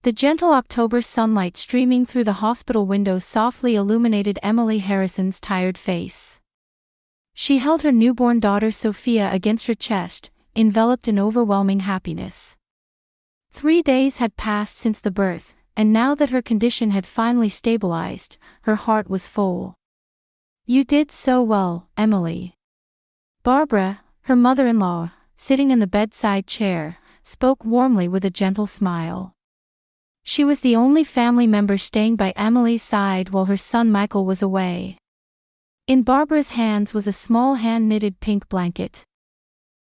The gentle October sunlight streaming through the hospital window softly illuminated Emily Harrison's tired face. She held her newborn daughter Sophia against her chest, enveloped in overwhelming happiness. 3 days had passed since the birth, and now that her condition had finally stabilized, her heart was full. "You did so well, Emily." Barbara, her mother-in-law, sitting in the bedside chair, spoke warmly with a gentle smile. She was the only family member staying by Emily's side while her son Michael was away. In Barbara's hands was a small hand-knitted pink blanket.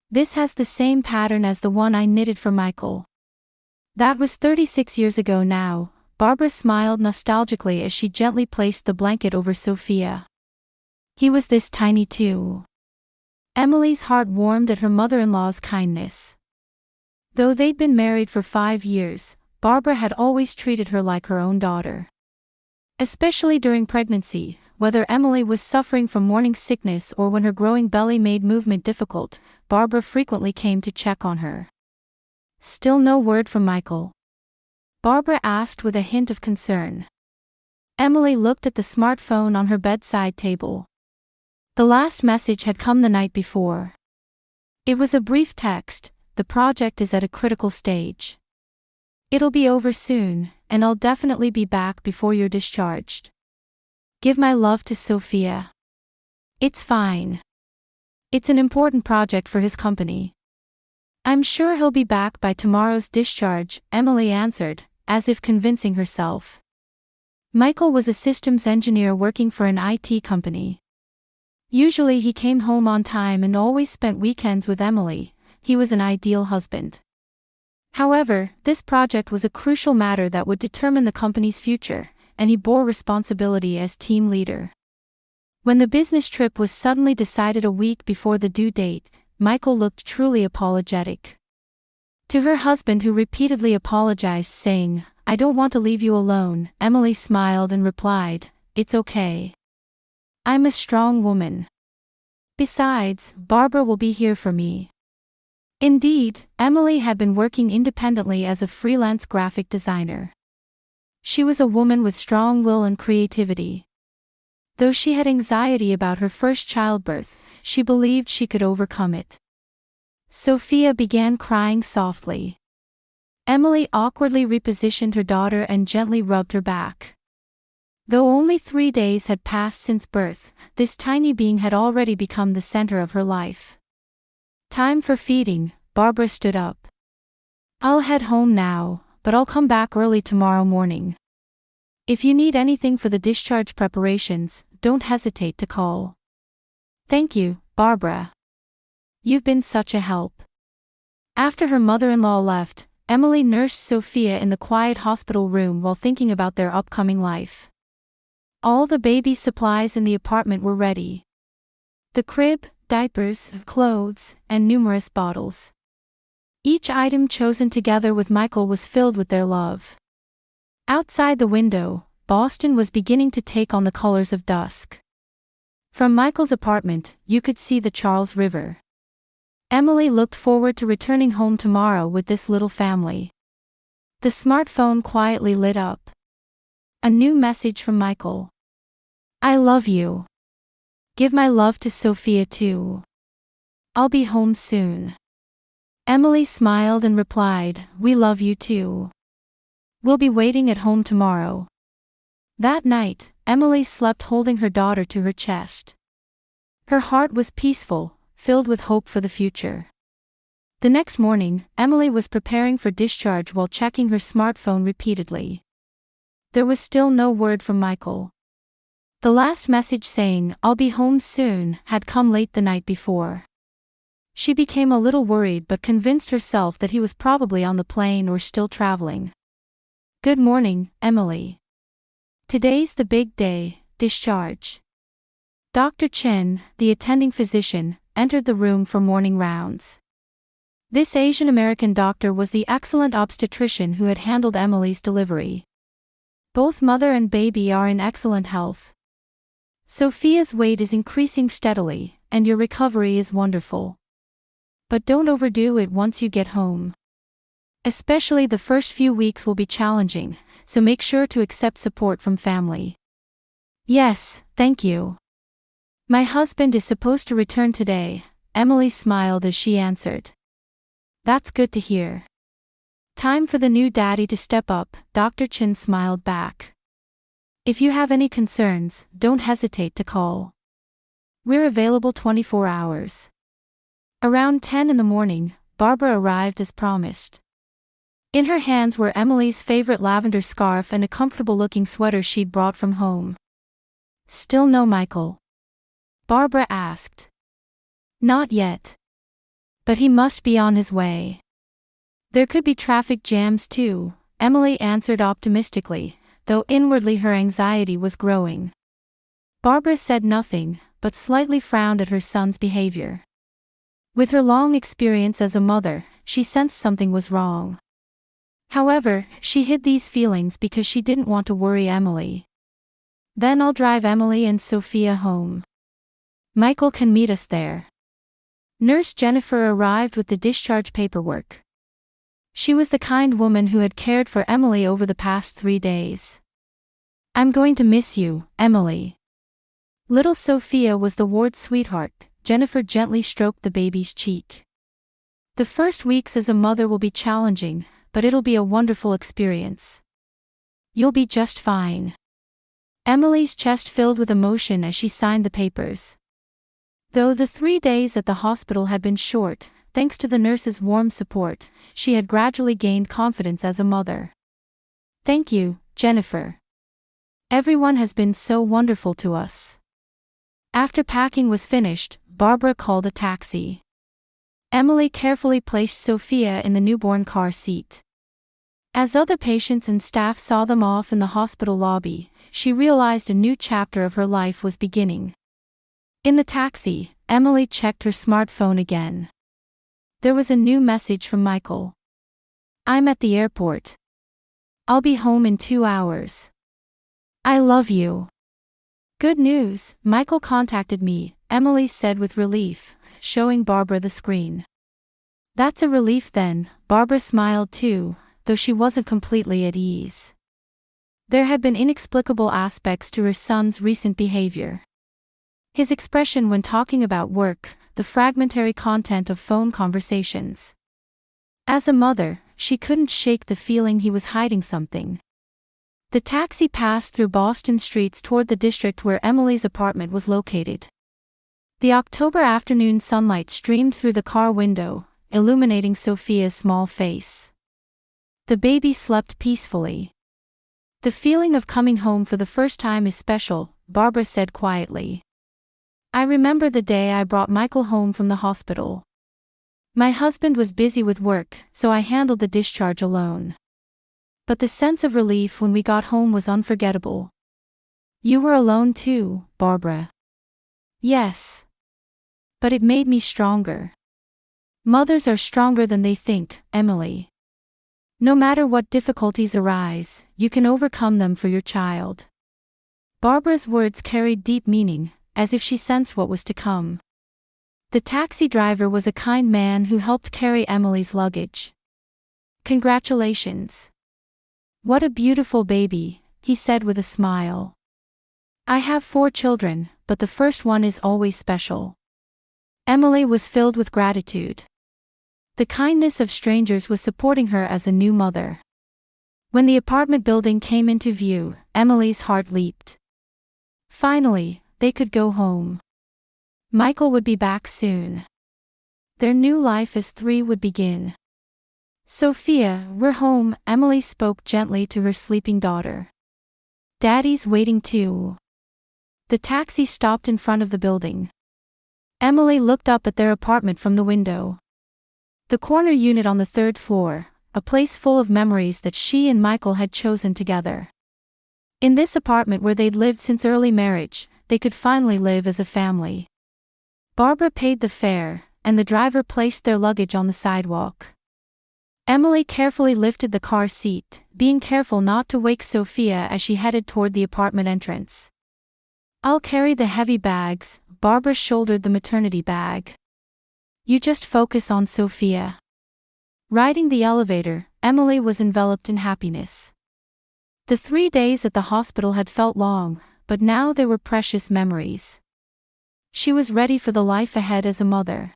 "This has the same pattern as the one I knitted for Michael." That was 36 years ago now. Barbara smiled nostalgically as she gently placed the blanket over Sophia. He was this tiny too. Emily's heart warmed at her mother-in-law's kindness. Though they'd been married for 5 years, Barbara had always treated her like her own daughter. Especially during pregnancy, whether Emily was suffering from morning sickness or when her growing belly made movement difficult, Barbara frequently came to check on her. "Still no word from Michael?" Barbara asked with a hint of concern. Emily looked at the smartphone on her bedside table. The last message had come the night before. It was a brief text: "The project is at a critical stage. It'll be over soon, and I'll definitely be back before you're discharged. Give my love to Sophia." "It's fine. It's an important project for his company. I'm sure he'll be back by tomorrow's discharge," Emily answered, as if convincing herself. Michael was a systems engineer working for an IT company. Usually he came home on time and always spent weekends with Emily. He was an ideal husband. However, this project was a crucial matter that would determine the company's future, and he bore responsibility as team leader. When the business trip was suddenly decided a week before the due date, Michael looked truly apologetic. To her husband, who repeatedly apologized, saying, "I don't want to leave you alone," Emily smiled and replied, "It's okay. I'm a strong woman. Besides, Barbara will be here for me." Indeed, Emily had been working independently as a freelance graphic designer. She was a woman with strong will and creativity. Though she had anxiety about her first childbirth, she believed she could overcome it. Sophia began crying softly. Emily awkwardly repositioned her daughter and gently rubbed her back. Though only 3 days had passed since birth, this tiny being had already become the center of her life. "Time for feeding," Barbara stood up. "I'll head home now, but I'll come back early tomorrow morning. If you need anything for the discharge preparations, don't hesitate to call." "Thank you, Barbara. You've been such a help." After her mother-in-law left, Emily nursed Sophia in the quiet hospital room while thinking about their upcoming life. All the baby supplies in the apartment were ready. The crib, diapers, clothes, and numerous bottles. Each item chosen together with Michael was filled with their love. Outside the window, Boston was beginning to take on the colors of dusk. From Michael's apartment, you could see the Charles River. Emily looked forward to returning home tomorrow with this little family. The smartphone quietly lit up. A new message from Michael. "I love you. Give my love to Sophia too. I'll be home soon." Emily smiled and replied, "We love you too. We'll be waiting at home tomorrow." That night, Emily slept holding her daughter to her chest. Her heart was peaceful, filled with hope for the future. The next morning, Emily was preparing for discharge while checking her smartphone repeatedly. There was still no word from Michael. The last message saying, "I'll be home soon," had come late the night before. She became a little worried but convinced herself that he was probably on the plane or still traveling. "Good morning, Emily. Today's the big day, discharge." Dr. Chen, the attending physician, entered the room for morning rounds. This Asian American doctor was the excellent obstetrician who had handled Emily's delivery. "Both mother and baby are in excellent health. Sophia's weight is increasing steadily, and your recovery is wonderful. But don't overdo it once you get home. Especially the first few weeks will be challenging, so make sure to accept support from family. Yes, thank you. My husband is supposed to return today, Emily smiled as she answered. That's good to hear. Time for the new daddy to step up, Dr. Chen smiled back. If you have any concerns, don't hesitate to call. We're available 24 hours. Around 10 in the morning, Barbara arrived as promised. In her hands were Emily's favorite lavender scarf and a comfortable-looking sweater she'd brought from home. Still no Michael? Barbara asked. Not yet. But he must be on his way. There could be traffic jams too, Emily answered optimistically, though inwardly her anxiety was growing. Barbara said nothing, but slightly frowned at her son's behavior. With her long experience as a mother, she sensed something was wrong. However, she hid these feelings because she didn't want to worry Emily. Then I'll drive Emily and Sophia home. Michael can meet us there. Nurse Jennifer arrived with the discharge paperwork. She was the kind woman who had cared for Emily over the past 3 days. I'm going to miss you, Emily. Little Sophia was the ward's sweetheart. Jennifer gently stroked the baby's cheek. The first weeks as a mother will be challenging, but it'll be a wonderful experience. You'll be just fine. Emily's chest filled with emotion as she signed the papers. Though the 3 days at the hospital had been short, thanks to the nurse's warm support, she had gradually gained confidence as a mother. Thank you, Jennifer. Everyone has been so wonderful to us. After packing was finished, Barbara called a taxi. Emily carefully placed Sophia in the newborn car seat. As other patients and staff saw them off in the hospital lobby, she realized a new chapter of her life was beginning. In the taxi, Emily checked her smartphone again. There was a new message from Michael. I'm at the airport. I'll be home in 2 hours. I love you. Good news, Michael contacted me, Emily said with relief, showing Barbara the screen. That's a relief then, Barbara smiled too, though she wasn't completely at ease. There had been inexplicable aspects to her son's recent behavior. His expression when talking about work, the fragmentary content of phone conversations. As a mother, she couldn't shake the feeling he was hiding something. The taxi passed through Boston streets toward the district where Emily's apartment was located. The October afternoon sunlight streamed through the car window, illuminating Sophia's small face. The baby slept peacefully. The feeling of coming home for the first time is special, Barbara said quietly. I remember the day I brought Michael home from the hospital. My husband was busy with work, so I handled the discharge alone. But the sense of relief when we got home was unforgettable. You were alone too, Barbara. Yes. But it made me stronger. Mothers are stronger than they think, Emily. No matter what difficulties arise, you can overcome them for your child. Barbara's words carried deep meaning, as if she sensed what was to come. The taxi driver was a kind man who helped carry Emily's luggage. Congratulations. What a beautiful baby, he said with a smile. I have 4 children, but the first one is always special. Emily was filled with gratitude. The kindness of strangers was supporting her as a new mother. When the apartment building came into view, Emily's heart leaped. Finally, they could go home. Michael would be back soon. Their new life as 3 would begin. Sophia, we're home, Emily spoke gently to her sleeping daughter. Daddy's waiting too. The taxi stopped in front of the building. Emily looked up at their apartment from the window. The corner unit on the 3rd floor, a place full of memories that she and Michael had chosen together. In this apartment where they'd lived since early marriage, they could finally live as a family. Barbara paid the fare, and the driver placed their luggage on the sidewalk. Emily carefully lifted the car seat, being careful not to wake Sophia as she headed toward the apartment entrance. I'll carry the heavy bags, Barbara shouldered the maternity bag. You just focus on Sophia. Riding the elevator, Emily was enveloped in happiness. The 3 days at the hospital had felt long, but now they were precious memories. She was ready for the life ahead as a mother.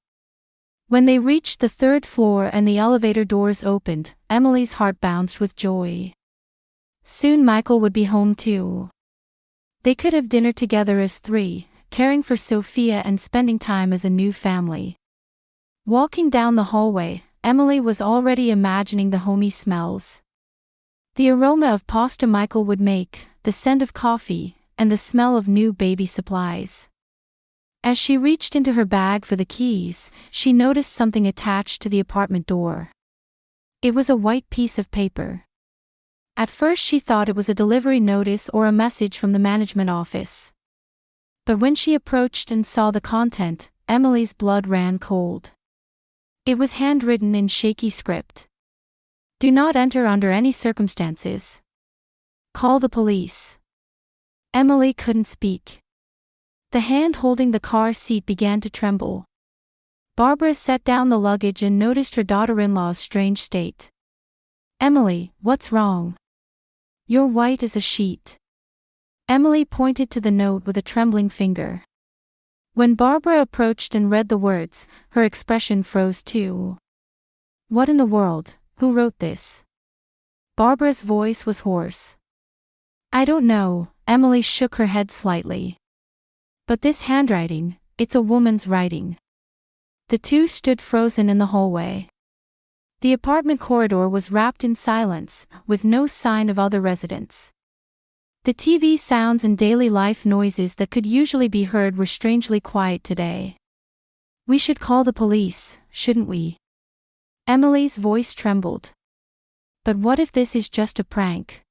When they reached the 3rd floor and the elevator doors opened, Emily's heart bounced with joy. Soon Michael would be home too. They could have dinner together as 3, caring for Sophia and spending time as a new family. Walking down the hallway, Emily was already imagining the homey smells. The aroma of pasta Michael would make, the scent of coffee, and the smell of new baby supplies. As she reached into her bag for the keys, she noticed something attached to the apartment door. It was a white piece of paper. At first she thought it was a delivery notice or a message from the management office. But when she approached and saw the content, Emily's blood ran cold. It was handwritten in shaky script. Do not enter under any circumstances. Call the police. Emily couldn't speak. The hand holding the car seat began to tremble. Barbara set down the luggage and noticed her daughter-in-law's strange state. Emily, what's wrong? You're white as a sheet. Emily pointed to the note with a trembling finger. When Barbara approached and read the words, her expression froze too. What in the world? Who wrote this? Barbara's voice was hoarse. I don't know, Emily shook her head slightly. But this handwriting, it's a woman's writing. The two stood frozen in the hallway. The apartment corridor was wrapped in silence, with no sign of other residents. The TV sounds and daily life noises that could usually be heard were strangely quiet today. We should call the police, shouldn't we? Emily's voice trembled. But what if this is just a prank?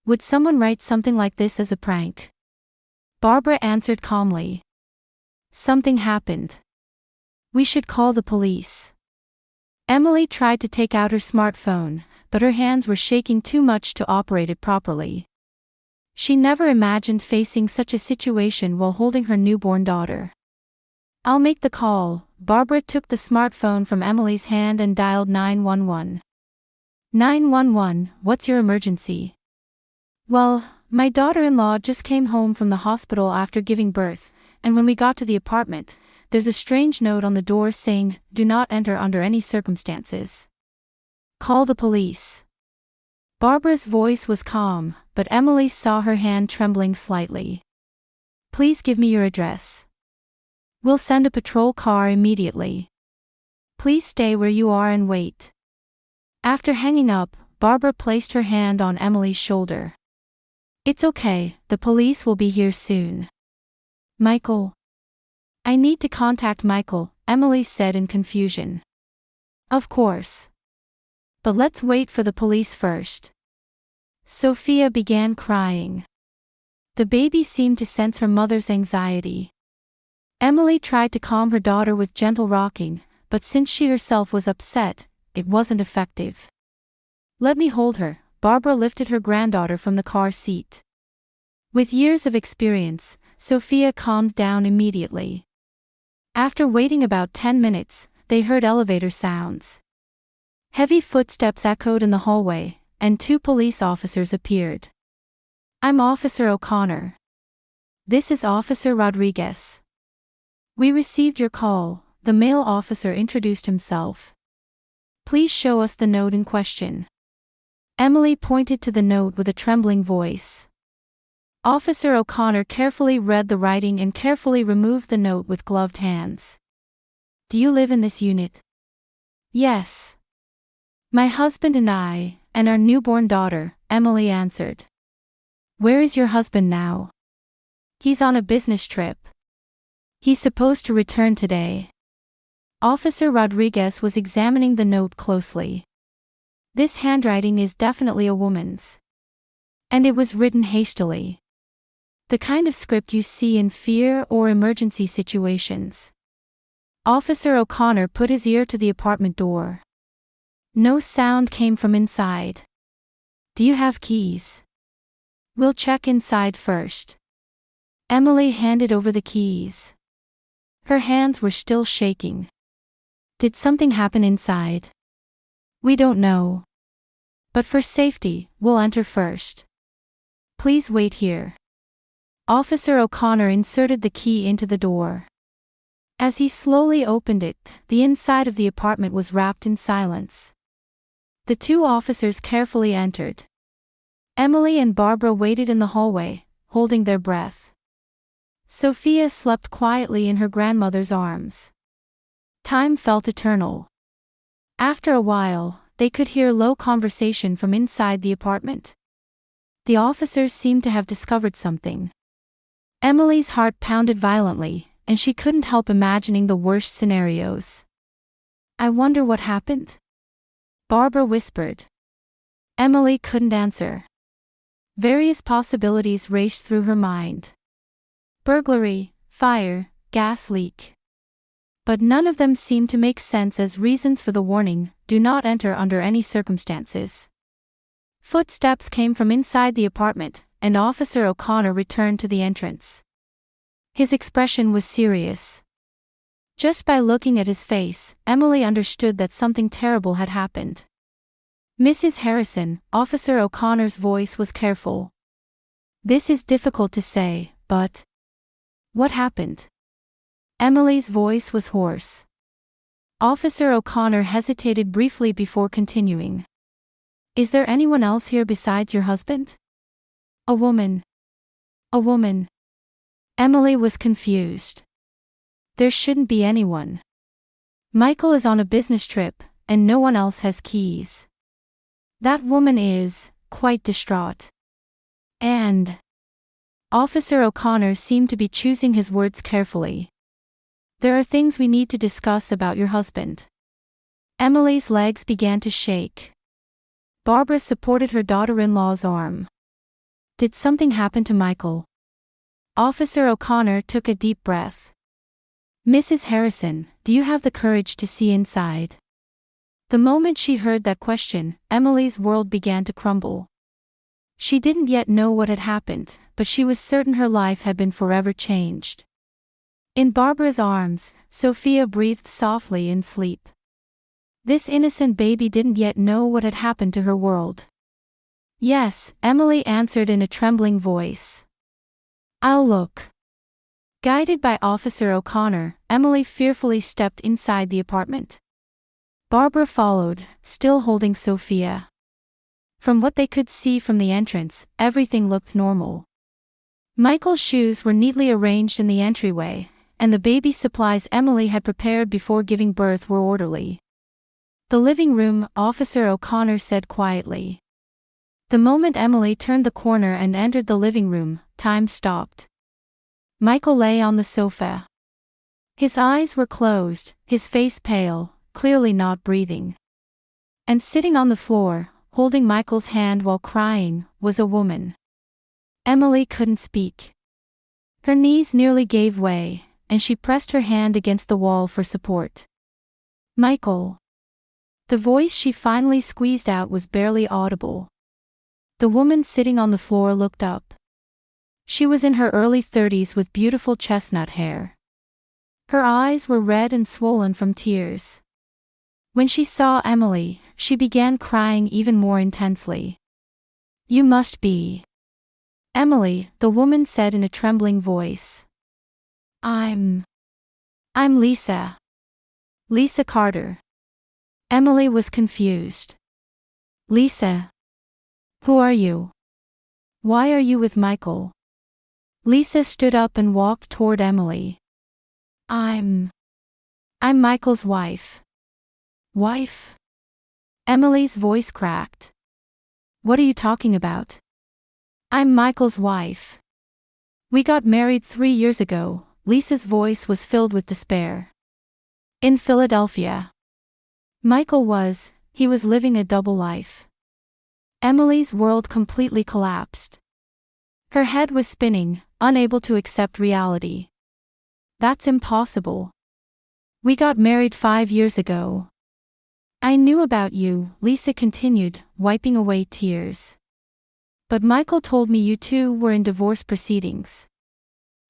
Would someone write something like this as a prank? Barbara answered calmly. Something happened. We should call the police. Emily tried to take out her smartphone, but her hands were shaking too much to operate it properly. She never imagined facing such a situation while holding her newborn daughter. I'll make the call. Barbara took the smartphone from Emily's hand and dialed 911. 911, what's your emergency? Well, my daughter-in-law just came home from the hospital after giving birth, and when we got to the apartment, there's a strange note on the door saying, do not enter under any circumstances. Call the police. Barbara's voice was calm, but Emily saw her hand trembling slightly. Please give me your address. We'll send a patrol car immediately. Please stay where you are and wait. After hanging up, Barbara placed her hand on Emily's shoulder. It's okay, the police will be here soon. Michael? I need to contact Michael, Emily said in confusion. Of course. But let's wait for the police first. Sophia began crying. The baby seemed to sense her mother's anxiety. Emily tried to calm her daughter with gentle rocking, but since she herself was upset, it wasn't effective. Let me hold her. Barbara lifted her granddaughter from the car seat. With years of experience, Sophia calmed down immediately. After waiting about 10 minutes, they heard elevator sounds. Heavy footsteps echoed in the hallway, and 2 police officers appeared. I'm Officer O'Connor. This is Officer Rodriguez. We received your call, the male officer introduced himself. Please show us the note in question. Emily pointed to the note with a trembling voice. Officer O'Connor carefully read the writing and carefully removed the note with gloved hands. Do you live in this unit? Yes. My husband and I, and our newborn daughter, Emily answered. Where is your husband now? He's on a business trip. He's supposed to return today. Officer Rodriguez was examining the note closely. This handwriting is definitely a woman's. And it was written hastily. The kind of script you see in fear or emergency situations. Officer O'Connor put his ear to the apartment door. No sound came from inside. Do you have keys? We'll check inside first. Emily handed over the keys. Her hands were still shaking. Did something happen inside? We don't know. But for safety, we'll enter first. Please wait here. Officer O'Connor inserted the key into the door. As he slowly opened it, the inside of the apartment was wrapped in silence. The two officers carefully entered. Emily and Barbara waited in the hallway, holding their breath. Sophia slept quietly in her grandmother's arms. Time felt eternal. After a while, they could hear low conversation from inside the apartment. The officers seemed to have discovered something. Emily's heart pounded violently, and she couldn't help imagining the worst scenarios. I wonder what happened? Barbara whispered. Emily couldn't answer. Various possibilities raced through her mind. Burglary, fire, gas leak. But none of them seemed to make sense as reasons for the warning, do not enter under any circumstances. Footsteps came from inside the apartment, and Officer O'Connor returned to the entrance. His expression was serious. Just by looking at his face, Emily understood that something terrible had happened. Mrs. Harrison, Officer O'Connor's voice was careful. This is difficult to say, but... What happened? Emily's voice was hoarse. Officer O'Connor hesitated briefly before continuing. Is there anyone else here besides your husband? A woman. A woman. Emily was confused. There shouldn't be anyone. Michael is on a business trip, and no one else has keys. That woman is quite distraught. And... Officer O'Connor seemed to be choosing his words carefully. There are things we need to discuss about your husband. Emily's legs began to shake. Barbara supported her daughter-in-law's arm. Did something happen to Michael? Officer O'Connor took a deep breath. Mrs. Harrison, do you have the courage to see inside? The moment she heard that question, Emily's world began to crumble. She didn't yet know what had happened, but she was certain her life had been forever changed. In Barbara's arms, Sophia breathed softly in sleep. This innocent baby didn't yet know what had happened to her world. Yes, Emily answered in a trembling voice. I'll look. Guided by Officer O'Connor, Emily fearfully stepped inside the apartment. Barbara followed, still holding Sophia. From what they could see from the entrance, everything looked normal. Michael's shoes were neatly arranged in the entryway, and the baby supplies Emily had prepared before giving birth were orderly. The living room, Officer O'Connor said quietly. The moment Emily turned the corner and entered the living room, time stopped. Michael lay on the sofa. His eyes were closed, his face pale, clearly not breathing. And sitting on the floor, holding Michael's hand while crying, was a woman. Emily couldn't speak. Her knees nearly gave way, and she pressed her hand against the wall for support. Michael. The voice she finally squeezed out was barely audible. The woman sitting on the floor looked up. She was in her early 30s with beautiful chestnut hair. Her eyes were red and swollen from tears. When she saw Emily, she began crying even more intensely. You must be Emily, the woman said in a trembling voice. I'm Lisa. Lisa Carter. Emily was confused. Lisa? Who are you? Why are you with Michael? Lisa stood up and walked toward Emily. I'm Michael's wife. Wife? Emily's voice cracked. What are you talking about? I'm Michael's wife. We got married 3 years ago. Lisa's voice was filled with despair. In Philadelphia. Michael was living a double life. Emily's world completely collapsed. Her head was spinning, unable to accept reality. That's impossible. We got married 5 years ago. I knew about you, Lisa continued, wiping away tears. But Michael told me you two were in divorce proceedings.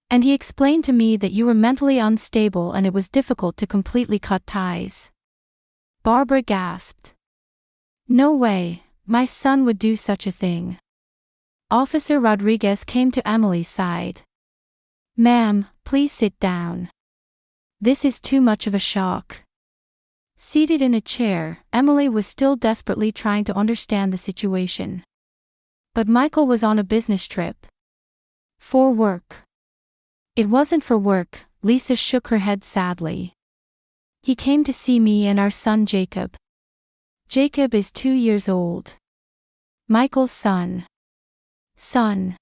And he explained to me that you were mentally unstable and it was difficult to completely cut ties. Barbara gasped. No way, my son would do such a thing. Officer Rodriguez came to Emily's side. Ma'am, please sit down. This is too much of a shock. Seated in a chair, Emily was still desperately trying to understand the situation. But Michael was on a business trip. For work. It wasn't for work, Lisa shook her head sadly. He came to see me and our son Jacob. Jacob is 2 years old. Michael's son. Son.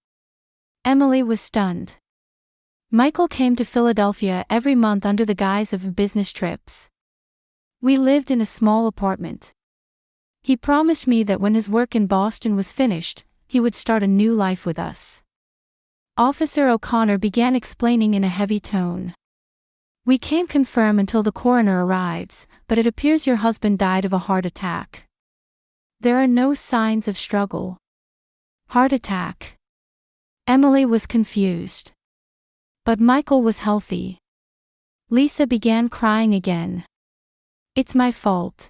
Emily was stunned. Michael came to Philadelphia every month under the guise of business trips. We lived in a small apartment. He promised me that when his work in Boston was finished, he would start a new life with us. Officer O'Connor began explaining in a heavy tone. We can't confirm until the coroner arrives, but it appears your husband died of a heart attack. There are no signs of struggle. Heart attack. Emily was confused. But Michael was healthy. Lisa began crying again. It's my fault.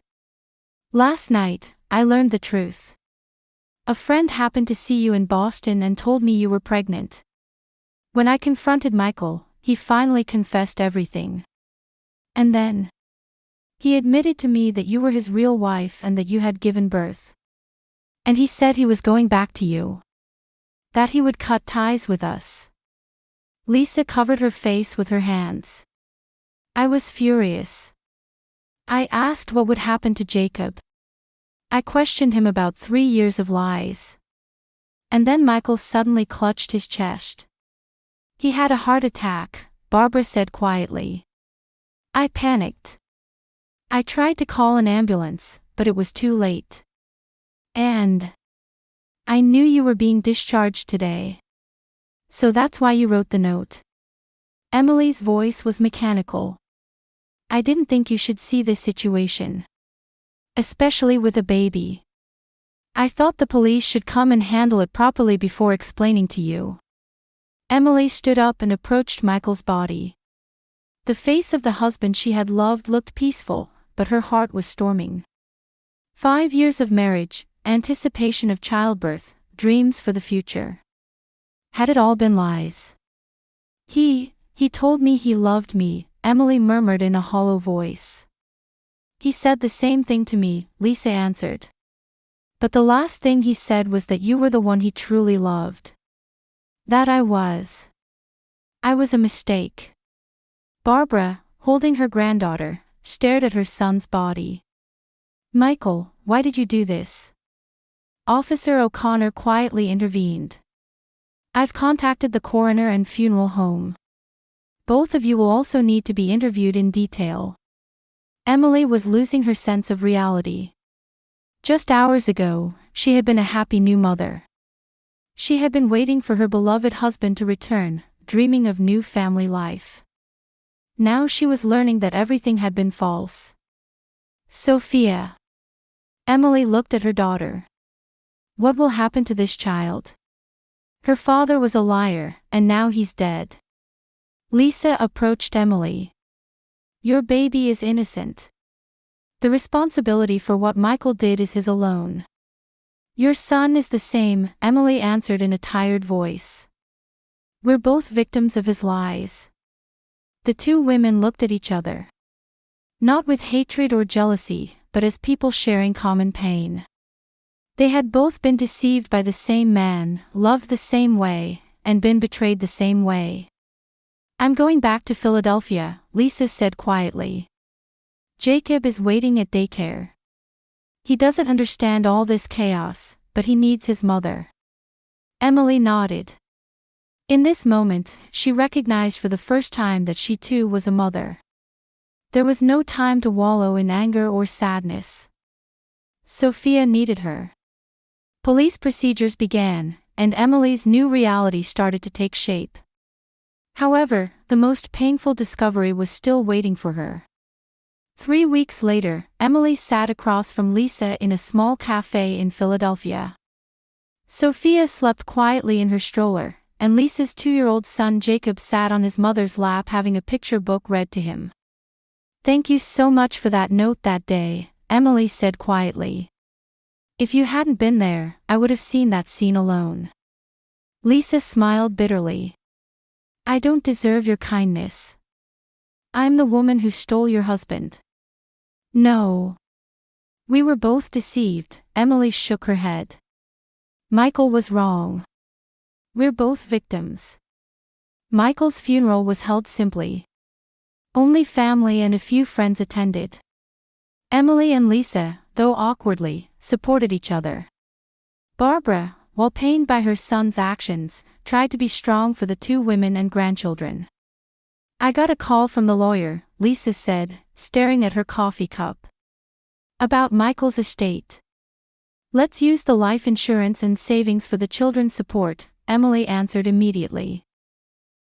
Last night, I learned the truth. A friend happened to see you in Boston and told me you were pregnant. When I confronted Michael, he finally confessed everything. And then, he admitted to me that you were his real wife and that you had given birth. And he said he was going back to you. That he would cut ties with us. Lisa covered her face with her hands. I was furious. I asked what would happen to Jacob. I questioned him about 3 years of lies. And then Michael suddenly clutched his chest. He had a heart attack, Barbara said quietly. I panicked. I tried to call an ambulance, but it was too late. And I knew you were being discharged today. So that's why you wrote the note. Emily's voice was mechanical. I didn't think you should see this situation. Especially with a baby. I thought the police should come and handle it properly before explaining to you. Emily stood up and approached Michael's body. The face of the husband she had loved looked peaceful, but her heart was storming. 5 years of marriage, anticipation of childbirth, dreams for the future. Had it all been lies? He told me he loved me, Emily murmured in a hollow voice. He said the same thing to me, Lisa answered. But the last thing he said was that you were the one he truly loved. That I was. I was a mistake. Barbara, holding her granddaughter, stared at her son's body. Michael, why did you do this? Officer O'Connor quietly intervened. I've contacted the coroner and funeral home. Both of you will also need to be interviewed in detail. Emily was losing her sense of reality. Just hours ago, she had been a happy new mother. She had been waiting for her beloved husband to return, dreaming of new family life. Now she was learning that everything had been false. Sophia. Emily looked at her daughter. What will happen to this child? Her father was a liar, and now he's dead. Lisa approached Emily. Your baby is innocent. The responsibility for what Michael did is his alone. Your son is the same, Emily answered in a tired voice. We're both victims of his lies. The two women looked at each other. Not with hatred or jealousy, but as people sharing common pain. They had both been deceived by the same man, loved the same way, and been betrayed the same way. I'm going back to Philadelphia, Lisa said quietly. Jacob is waiting at daycare. He doesn't understand all this chaos, but he needs his mother. Emily nodded. In this moment, she recognized for the first time that she too was a mother. There was no time to wallow in anger or sadness. Sophia needed her. Police procedures began, and Emily's new reality started to take shape. However, the most painful discovery was still waiting for her. 3 weeks later, Emily sat across from Lisa in a small cafe in Philadelphia. Sophia slept quietly in her stroller, and Lisa's 2-year-old son Jacob sat on his mother's lap having a picture book read to him. Thank you so much for that note that day, Emily said quietly. If you hadn't been there, I would have seen that scene alone. Lisa smiled bitterly. I don't deserve your kindness. I'm the woman who stole your husband. No. We were both deceived, Emily shook her head. Michael was wrong. We're both victims. Michael's funeral was held simply. Only family and a few friends attended. Emily and Lisa, though awkwardly, supported each other. Barbara, while pained by her son's actions, tried to be strong for the two women and grandchildren. I got a call from the lawyer, Lisa said, staring at her coffee cup. About Michael's estate. Let's use the life insurance and savings for the children's support, Emily answered immediately.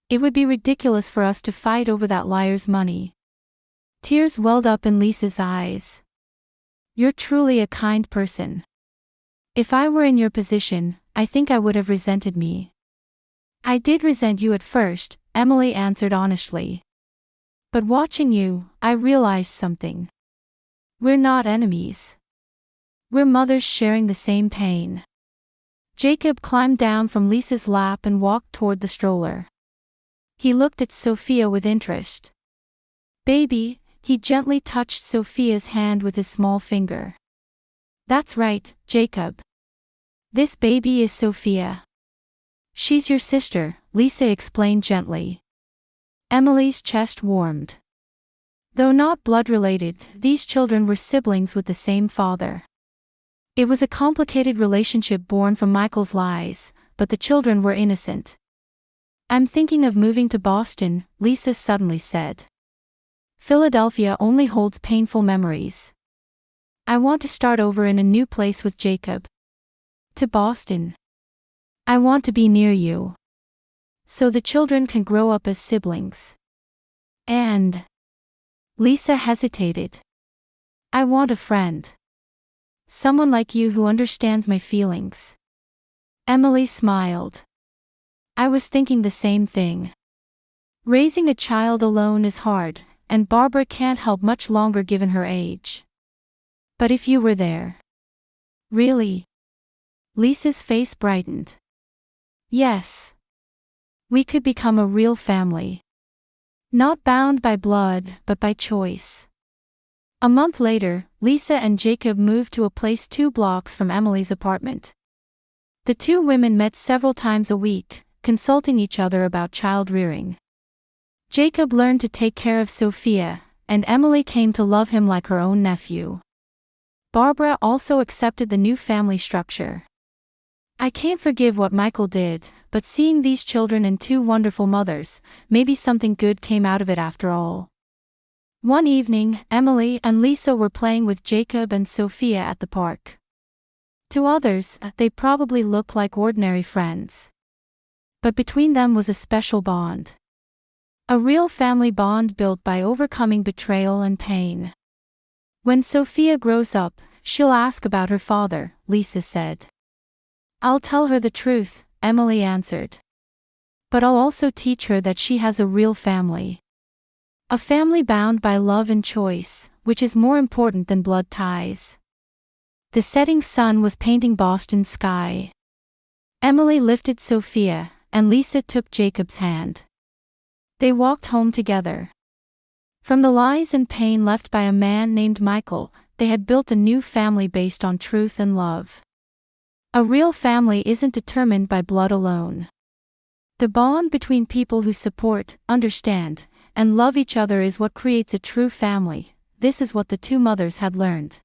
It would be ridiculous for us to fight over that liar's money. Tears welled up in Lisa's eyes. You're truly a kind person. If I were in your position, I think I would have resented me. I did resent you at first, Emily answered honestly. But watching you, I realized something. We're not enemies. We're mothers sharing the same pain. Jacob climbed down from Lisa's lap and walked toward the stroller. He looked at Sophia with interest. Baby, he gently touched Sophia's hand with his small finger. That's right, Jacob. This baby is Sophia. She's your sister, Lisa explained gently. Emily's chest warmed. Though not blood-related, these children were siblings with the same father. It was a complicated relationship born from Michael's lies, but the children were innocent. I'm thinking of moving to Boston, Lisa suddenly said. Philadelphia only holds painful memories. I want to start over in a new place with Jacob. To Boston. I want to be near you. So the children can grow up as siblings. And Lisa hesitated. I want a friend. Someone like you who understands my feelings. Emily smiled. I was thinking the same thing. Raising a child alone is hard, and Barbara can't help much longer given her age. But if you were there. Really? Lisa's face brightened. Yes. We could become a real family. Not bound by blood, but by choice. A month later, Lisa and Jacob moved to a place 2 blocks from Emily's apartment. The two women met several times a week, consulting each other about child rearing. Jacob learned to take care of Sophia, and Emily came to love him like her own nephew. Barbara also accepted the new family structure. I can't forgive what Michael did, but seeing these children and 2 wonderful mothers, maybe something good came out of it after all. One evening, Emily and Lisa were playing with Jacob and Sophia at the park. To others, they probably looked like ordinary friends. But between them was a special bond. A real family bond built by overcoming betrayal and pain. When Sophia grows up, she'll ask about her father, Lisa said. I'll tell her the truth, Emily answered. But I'll also teach her that she has a real family. A family bound by love and choice, which is more important than blood ties. The setting sun was painting Boston's sky. Emily lifted Sophia, and Lisa took Jacob's hand. They walked home together. From the lies and pain left by a man named Michael, they had built a new family based on truth and love. A real family isn't determined by blood alone. The bond between people who support, understand, and love each other is what creates a true family. This is what the 2 mothers had learned.